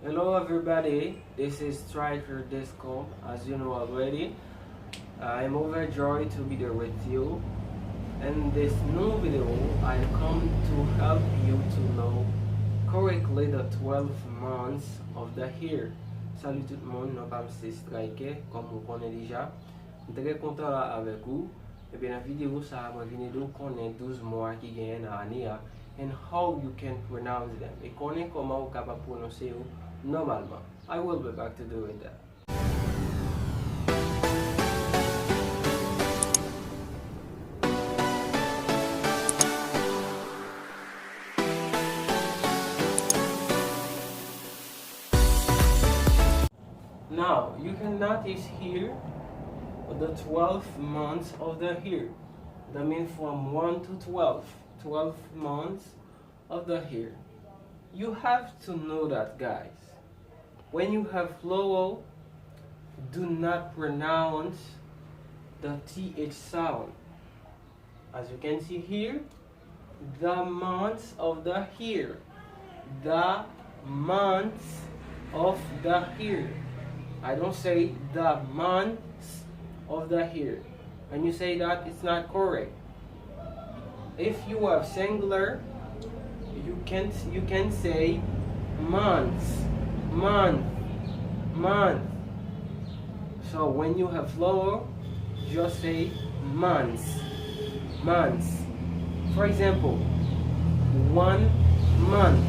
Hello everybody, this is Stryker Disco. As you know already, I'm overjoyed to be there with you. In this new video, I come to help you to know correctly the 12 months of the year. Salut tout le monde, non pas c'est Stryker, comme vous connaissez déjà. Je suis très content là avec vous. Et bien la vidéo ça va venir de connaître 12 mois qui gagnent dans l'année and how you can pronounce them. Et connaître comment vous capable prononcer normalement. I will be back to doing that. Now, you can notice here the 12 months of the year. That means from 1 to 12. 12 months of the year. You have to know that, guys. When you have vowel, do not pronounce the TH sound. As you can see here, the months of the year. The months of the year. I don't say the months of the year. When you say that, it's not correct. If you have singular, you can say months, month. So when you have plural, just say months. For example, 1 month.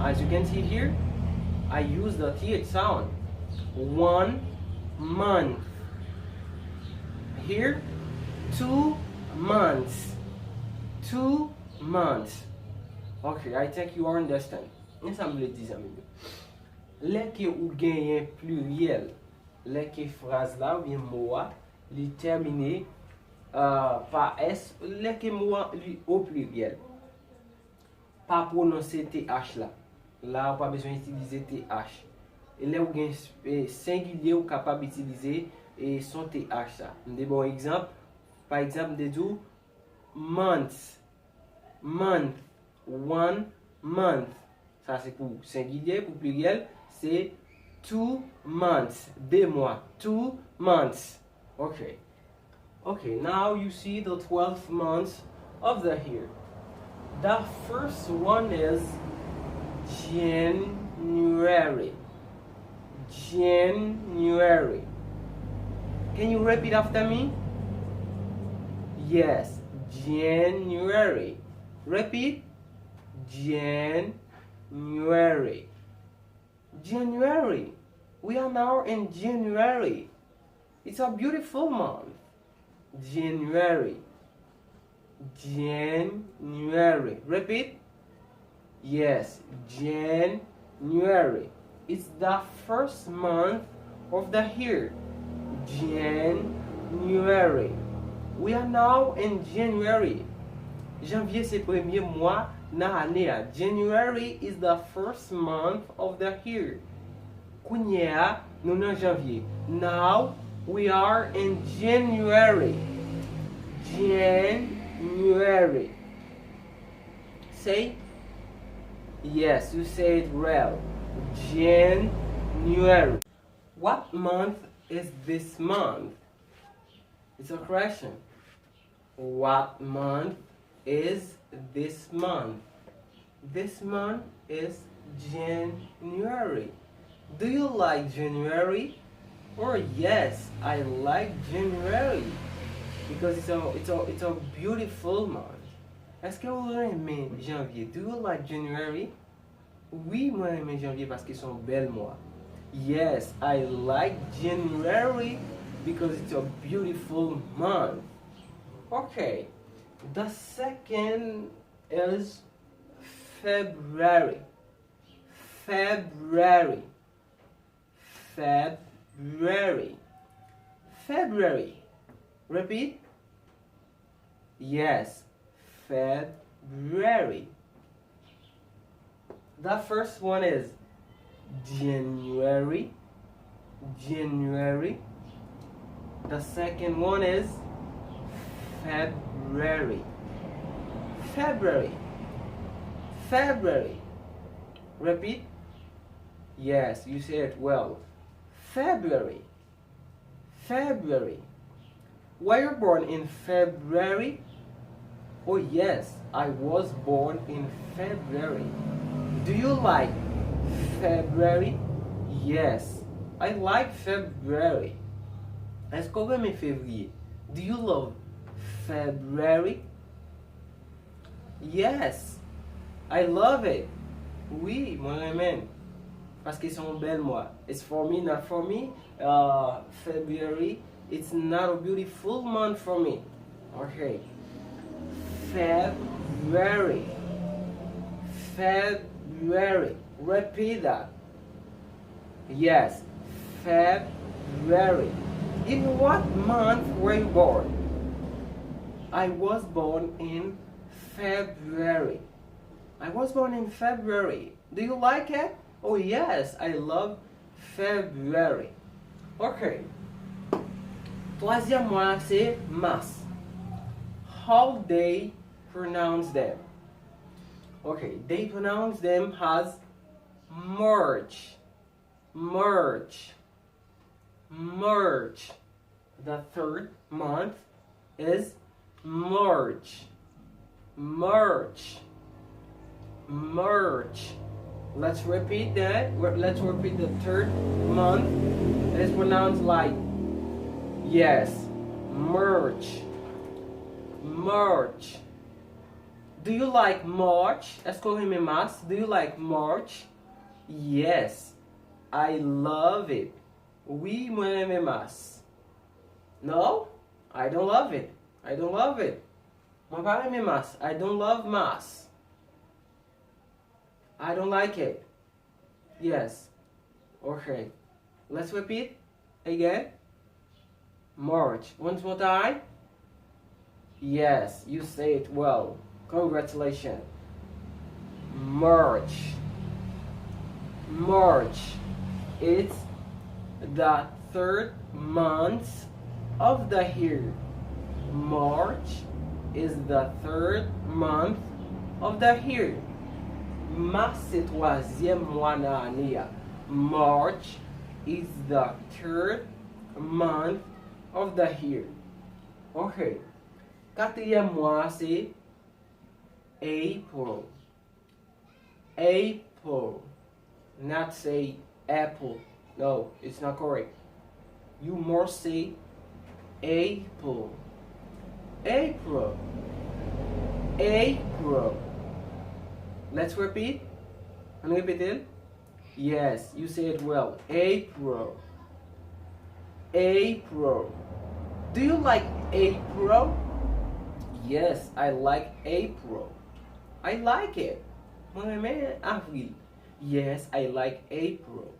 As you can see here, I use the th sound. 1 month. Here, 2 months. 2 months. Okay, I think you understand. Ensemble les 10 amis. Les que ou gagne pluriel, les que phrase là ou bien mot li terminé par s, les que mot li au pluriel. Pas prononcer th là. Là, on pas besoin d'utiliser th. Et là ou gagne singulier ou capable d'utiliser et son th ça. Des bons exemples. Par exemple, de dire months. 1 month. Ça c'est pour singulier, pour pluriel, c'est 2 months. 2 mois. 2 months. Okay. Okay, now you see the 12 months of the year. The first one is January. January. Can you repeat after me? Yes, January. Repeat. January. January. We are now in January. It's a beautiful month. January. January. Repeat. Yes, January. It's the first month of the year. January. We are now in January. Janvier c'est premier mois dans l'année. January is the first month of the year. Kounya, nous dans janvier. Now we are in January. January. Say yes, you say it well. January. What month is this month? It's a question. What month is this month? This month is January. Do you like January? Or yes, I like January because it's a beautiful month. Est-ce que vous aimez janvier? Do you like January? Oui, moi j'aime janvier parce qu'ils sont belles mois. Yes, I like January because it's a beautiful month. Okay. The second is February. February. February. February. Repeat. Yes, February. The first one is January. January. The second one is February. February. February. Repeat. Yes, you say it well. February. February. Were you born in February? Oh yes, I was born in February. Do you like February? Yes, I like February. Est-ce qu'on aime février? Do you love February? Yes, I love it. Oui, moi j'aime. Parce qu'ils sont belles mois. It's for me, not for me. February, it's not a beautiful month for me. Okay. February. February. Repeat that. Yes. February. In what month were you born? I was born in February. I was born in February. Do you like it? Oh yes, I love February. Okay. Troisième mois, c'est mars. How they pronounce them? Okay, they pronounce them as March. March. March. The third month is March. March. March. Let's repeat that. Let's repeat the third month. It is pronounced like, yes, March. March. Do you like March? Est-ce qu'on aime mars? Do you like March? Yes, I love it. Oui, moi j'aime mars. No, I don't love it. I don't love it. Moi pas aime mars. I don't love mars. I don't like it. Yes. Okay. Let's repeat again. March. Once more time. Yes, you say it well. Congratulations. March. March. It's the third month of the year. March is the third month of the year. Mars c'est troisième mois dans l'année. March is the third month of the year. Okay. Quatrième mois c'est April. April. Not say apple. No, it's not correct. You must say April. April. April. Let's repeat. Can you repeat it? Yes, you say it well. April. April. Do you like April? Yes, I like April. I like it. Moi j'aime avril. Yes, I like April.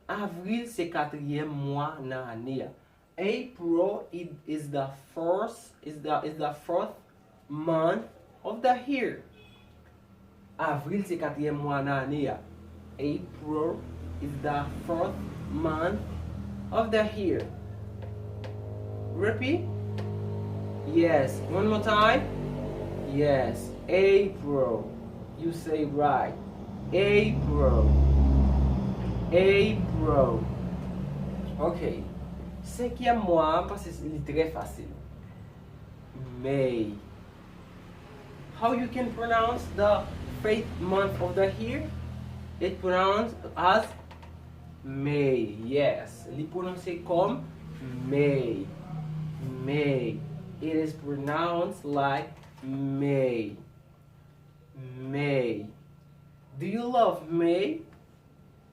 Avril c'est quatrième mois dans l'année. April is the fourth month of the year. Avril c'est quatrième mois dans l'année. April is the fourth month of the year. Repeat. Yes. One more time. Yes. April. You say right. April. April. Okay. Cinquième mois parce que c'est très facile. May. How you can pronounce the fifth month of the year? It pronounced as May. Yes. It pronounced comme May. May. It is pronounced like May. May. Do you love May?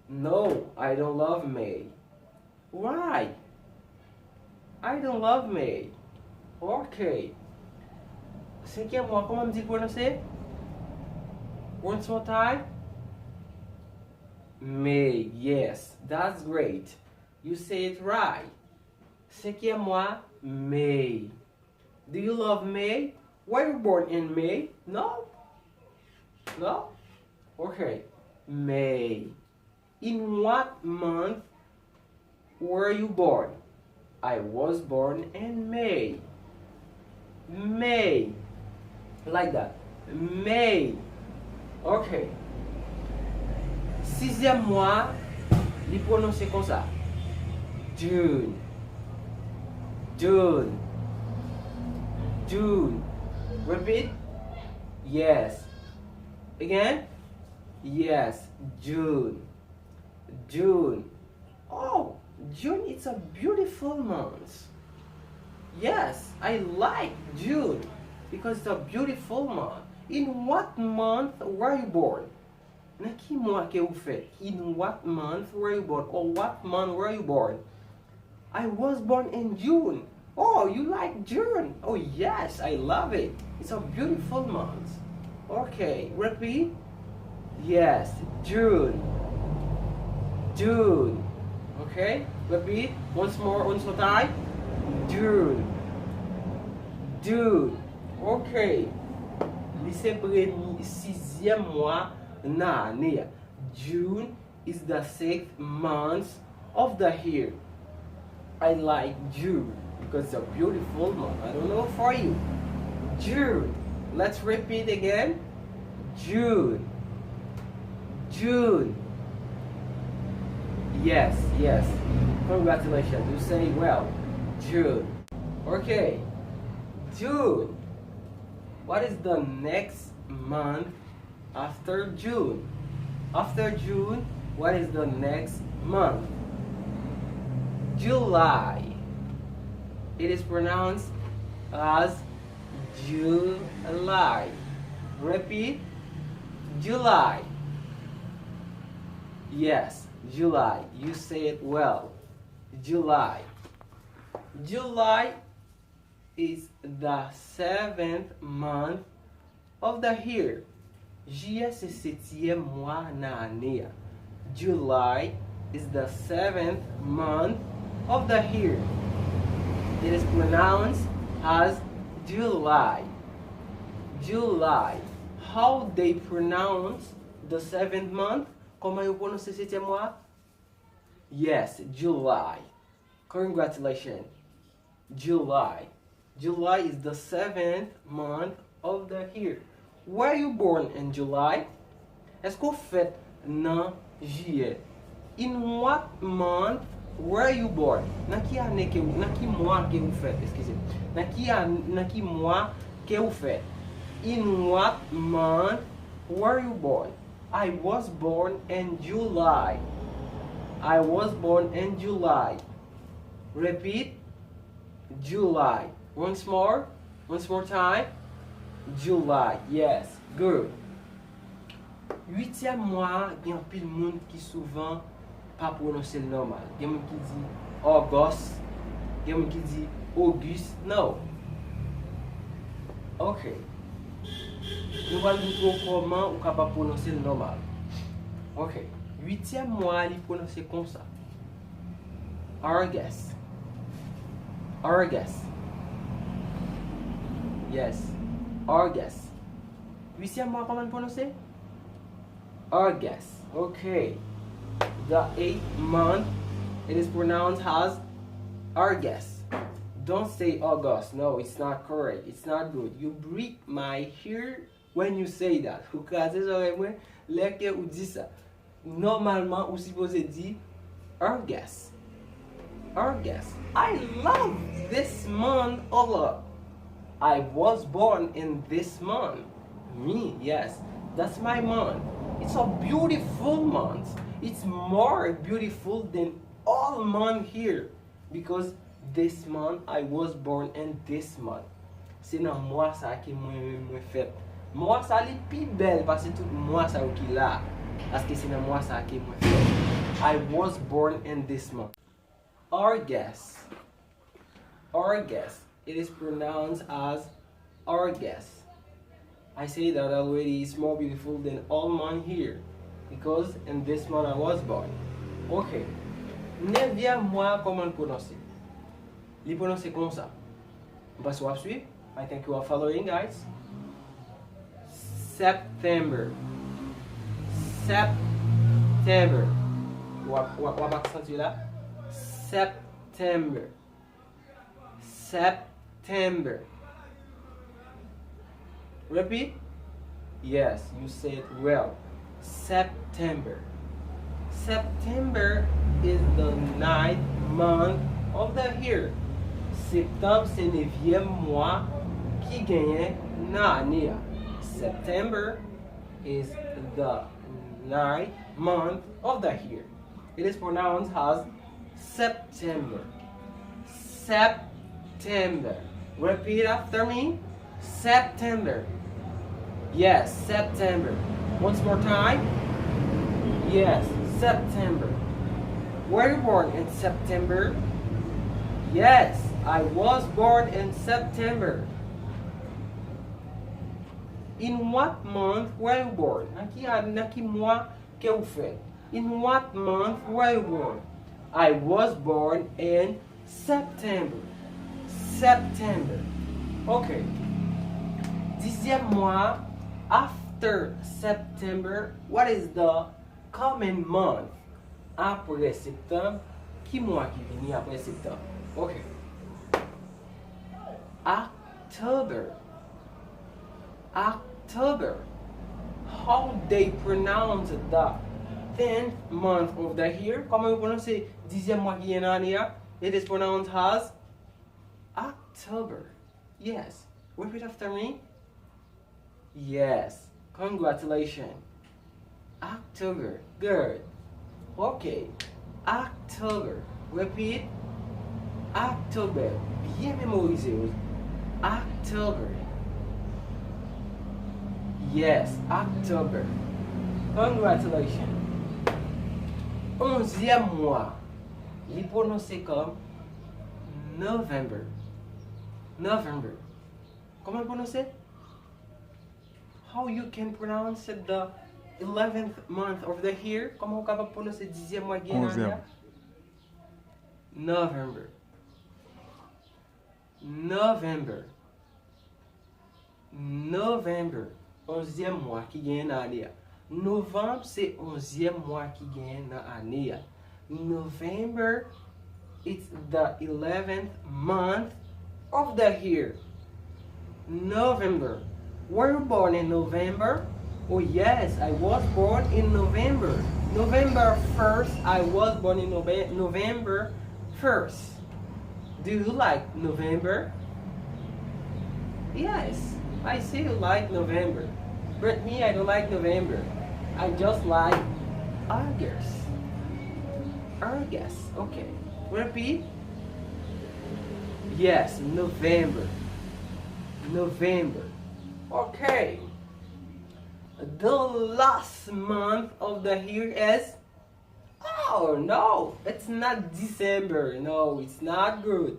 No, I don't love May. Why? I don't love May. Okay. Cinquième mois, comment me dit prononcer? Once more time. May. Yes, that's great. You say it right. Cinquième mois, May. Do you love May? Were you born in May? No? No? Okay. May. In what month were you born? I was born in May. May. Like that. May. Okay. Sixième mois, il prononce comme ça. June. June. June. Repeat. Yes. Again. Yes. June. June. Oh, June is a beautiful month. Yes, I like June because it's a beautiful month. In what month were you born? Nan ki mwa ke ou fe? In what month were you born? Or what month were you born? I was born in June. Oh, you like June? Oh yes, I love it. It's a beautiful month. Okay, repeat. Yes, June. June. Okay, repeat. Once more time. June. June. Okay. Lycée premier, sixième mois nan année. June is the sixth month of the year. I like June because it's a beautiful month. I don't know for you. June. Let's repeat again. June. June. Yes, yes. Congratulations. You say well. June. Okay. June. What is the next month after June? After June, what is the next month? July. It is pronounced as July. Repeat. July. Yes, July. You say it well. July. July is the seventh month of the year. Juillet c'est septième mois nan année. July is the seventh month of the year. It is pronounced as July. July. How they pronounce the seventh month? Comment you pronounce le septième mois? Yes, July. Congratulations. July. July is the seventh month of the year. Were you born in July? Est-ce qu'on fête nan juillet? In what month were you born? Nan ki année ke ou, nan ki mois ke ou fête? Excusez. Nan ki mois ke ou fête? In what month were you born? I was born in July. I was born in July. Repeat. July. Once more time. July. Yes, good. Huitième mois, il y a un pile monde qui souvent pas prononcer le normal. Il y a un qui dit August, il y a un qui dit Auguste. No. Ok. Nous allons montrer comment on est capable de prononcer le normal. Ok. Huitième mois, il prononce comme ça. August. August. Yes. August. Huitième mois, comment on prononce? August. Okay. The 8th month, it is pronounced as August. Don't say August. No, it's not correct. It's not good. You break my ear when you say that. Vous crasez oreille moi, lesquels ou dit ça. Normalement, vous supposez dire August. August. I love this month a lot. I was born in this month. Me, yes. That's my month. It's a beautiful month. It's more beautiful than all month here. Because this month, I was born in this month. C'est dans mois ça qui moi fait. Mois ça li pi belle parce que tout mois ça qui là. Parce que c'est dans mois ça qui moi fait. I was born in this month. August. August. It is pronounced as August. I say that already is more beautiful than all month here because in this month I was born. Okay. Neuvième mois, comment le prononcer? Il prononce comme ça. On passe au suivre. I think you are following, guys. September. September. Ou accent là? September. September. Repeat. Yes, you say it well. September. September is the 9th month of the year. Septembre c'est 9e mois qui gagne dans l'année. September is the 9th month of the year. It is pronounced as September. September. Repeat after me. September. Yes, September. Once more time. Yes, September. Were you born in September? Yes, I was born in September. In what month were you born? Naki mois que vous faites? In what month were you born? I was born in September. September. Okay. 10e mois after September, what is the common month? Après septembre, qui mois qui vient après septembre? Okay. October. October. How they pronounce the 10th month of the year? Comment vous prononcez 10e mois qui est l'année? It is pronounced as October. Yes. Repeat after me. Yes. Congratulations. October. Good. Okay. October. Repeat. October. Bien mémorisé. October. Yes. October. Congratulations. 11e mois. Il est prononcé comme November. November. Comment prononcer? How you can pronounce the 11th month of the year? Comment vous capable prononcer 10e mois qui est l'année? November. November. November. 11e mois qui gagne dans l'année. Novembre c'est 11e mois qui gagne dans l'année. November, it's the 11th month of the year. November. Were you born in November? Oh yes, I was born in November. November 1st, I was born in November 1st. Do you like November? Yes, I still like November. But me, I don't like November. I just like August. August, okay. Repeat. Yes, November. November. Okay. The last month of the year is... Oh no, it's not December. No, it's not good.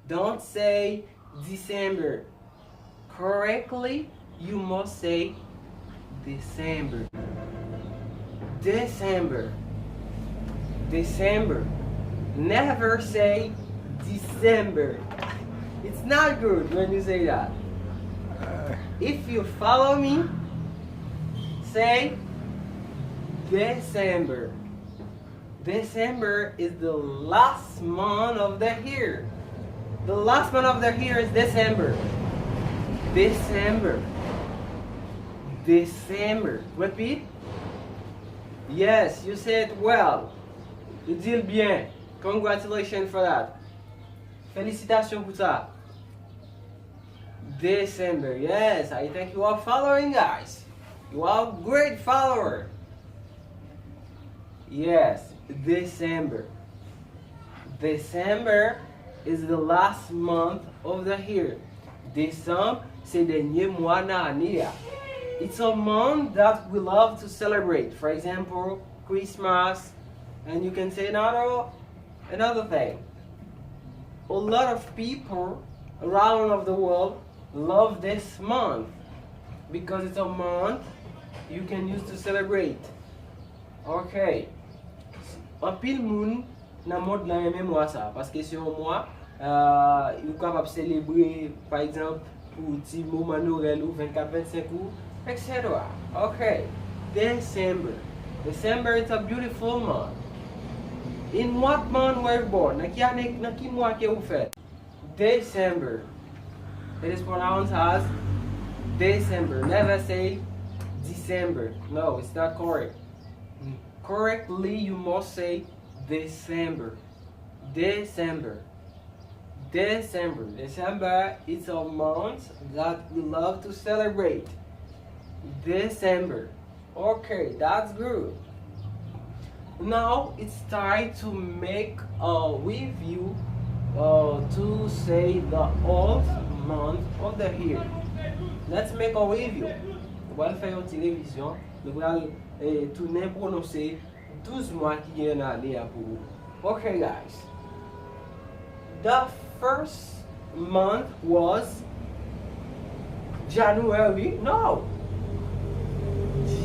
Don't say December. Correctly, you must say December. December. December. Never say December. It's not good when you say that. If you follow me, say December. December is the last month of the year. The last month of the year is December. December. December. Repeat. Yes, you said well. You did bien. Congratulations for that. Félicitations pour ça. December. Yes, I think you are following, guys. You are great follower. Yes, December. December is the last month of the year. Décembre, c'est le dernier mois de l'année. It's a month that we love to celebrate. For example, Christmas, and you can say another thing. A lot of people around of the world love this month because it's a month you can use to celebrate. Okay. En pile moun nan monde nan aime moi ça parce que c'est un mois you capable célébrer par exemple pour petit moment Noël ou 24 25 ou etc. Okay. December. December is a beautiful month. In what month were you born? Nan ki mois que vous faites? December. It is pronounced as December. Never say December. No, it's not correct. correctly, you must say December. December. December. December is a month that we love to celebrate. December. Okay, that's good. Now it's time to make a review to say the old month of the year. Let's make a review. On va faire une télévision. Nous allons tourner prononcer 12 mois qui viennent aller pour vous. Okay, guys. The first month was January. No.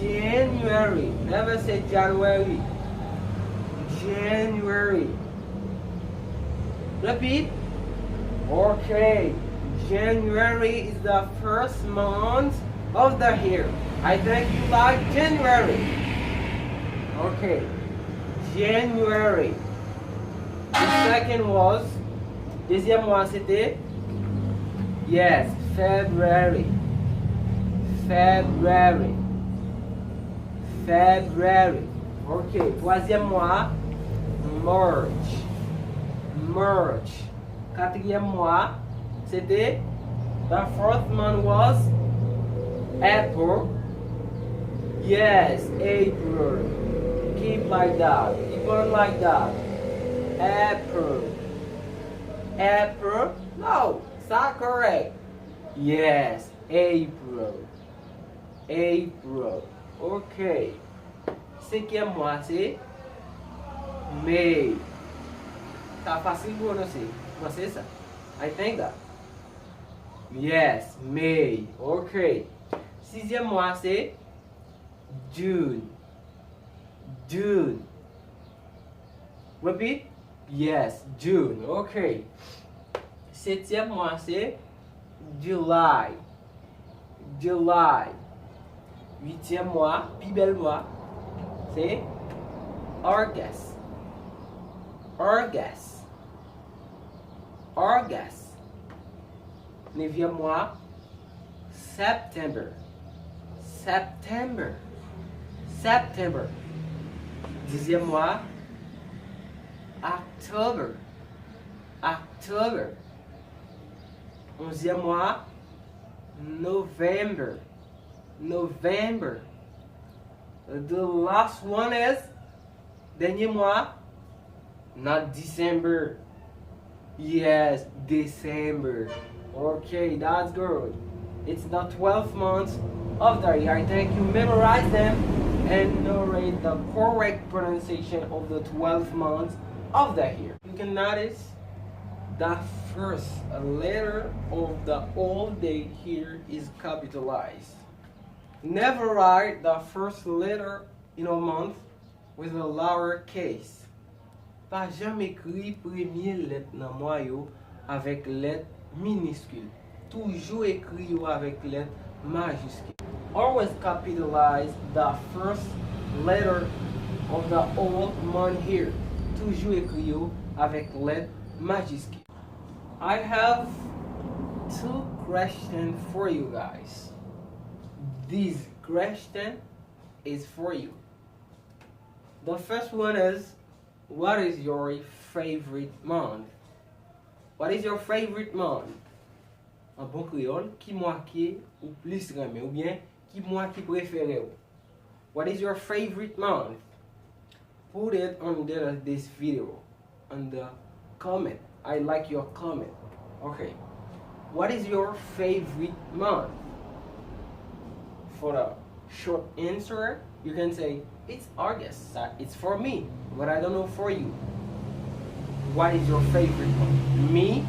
January. Never say January. January. Repeat. Okay. January is the first month of the year. I think you like January. Okay. January. The second was, deuxième mois c'était, yes, February. February. February. Okay. Troisième mois, March. March. Quatrième mois, c'était, the fourth month was April. Yes, April. Keep like that. Keep on like that. April. April? No, it's not correct. Yes, April. April. Okay. Cinquième mois, c'est May. Tá facile pour prononcer. Você ça? I think that. Yes, May. Okay. Sixième mois, c'est June. June. Repeat? Yes, June. Okay. Septième mois, c'est July. July. Huitième mois, plus bel mois, c'est August. August. August. Neuvième mois, September. September. September. Dixième mois, October. October. Onzième mois, November. November. The last one is, dernier mois, not December. Yes, December. Okay, that's good. It's the 12th month of the year. I think you memorize them and narrate the correct pronunciation of the 12th month of the year. You can notice the first letter of the whole day here is capitalized. Never write the first letter in a month with a lower case. Pas jamais écrit première lettre dans moi yo avec lettre minuscule. Toujours écrit yo avec lettre majuscule. Always capitalize the first letter of the whole month here. Toujours écrit yo avec lettre majuscule. I have two questions for you guys. This question is for you. The first one is, what is your favorite month? What is your favorite month? En bon créole, qui mois qui ou plus aimé ou bien qui mois qui préféré ou? What is your favorite month? Put it under this video, on the comment. I like your comment. Okay. What is your favorite month? For a short answer, you can say, it's August. It's for me, but I don't know for you. What is your favorite month? Me,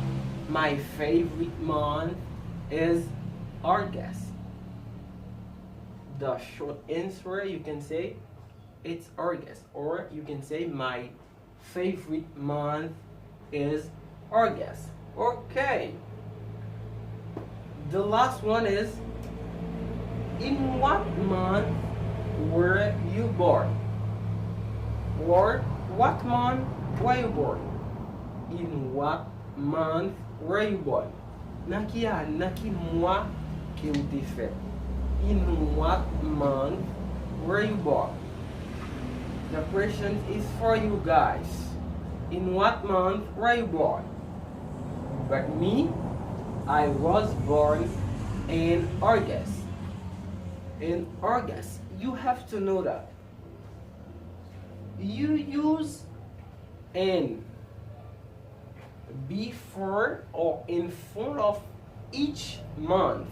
my favorite month is August. The short answer, you can say, it's August. Or you can say, my favorite month is August. Okay. The last one is, in what month were you born? Or what month were you born? In what month were you born? Naki mois que vous t'es fait. In what month were you born? The question is for you guys. In what month were you born? But me, I was born in August. In August. You have to know that. You use N before or in front of each month.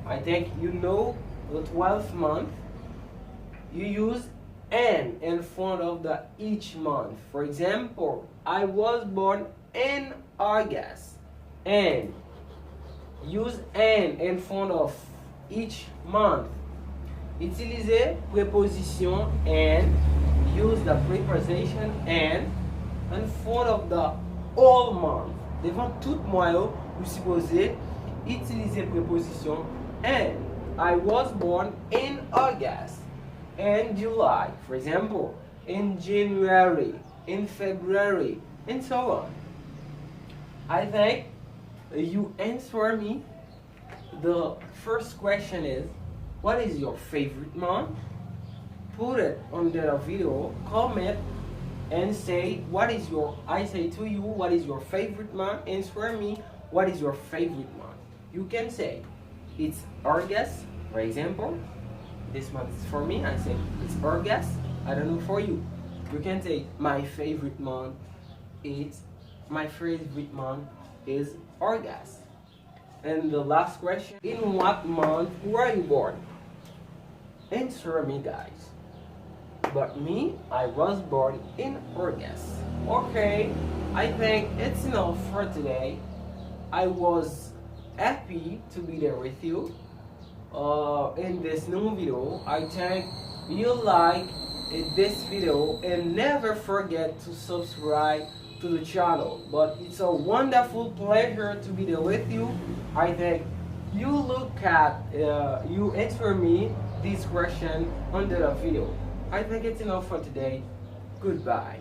I think you know the 12th month. You use N in front of the each month. For example, I was born in August. N. Use N in front of each month. Utilisez preposition and. Use the preposition and in front of the whole month. Devant tout mois, vous supposez utiliser preposition and. I was born in August, in July, for example, in January, in February, and so on. I think you answer me. The first question is, what is your favorite month? Put it under the video, comment, and say what is your, I say to you, what is your favorite month? Answer me, what is your favorite month? You can say, it's August, for example. This month is for me, I say it's August. I don't know for you. You can say my favorite month is August. And the last question, in what month were you born? Answer me, guys. But me, I was born in August. Okay, I think it's enough for today. I was happy to be there with you in this new video. I think you like this video and never forget to subscribe to the channel. But it's a wonderful pleasure to be there with you. I think you look at, you answer me this question under the video. I think it's enough for today. Goodbye.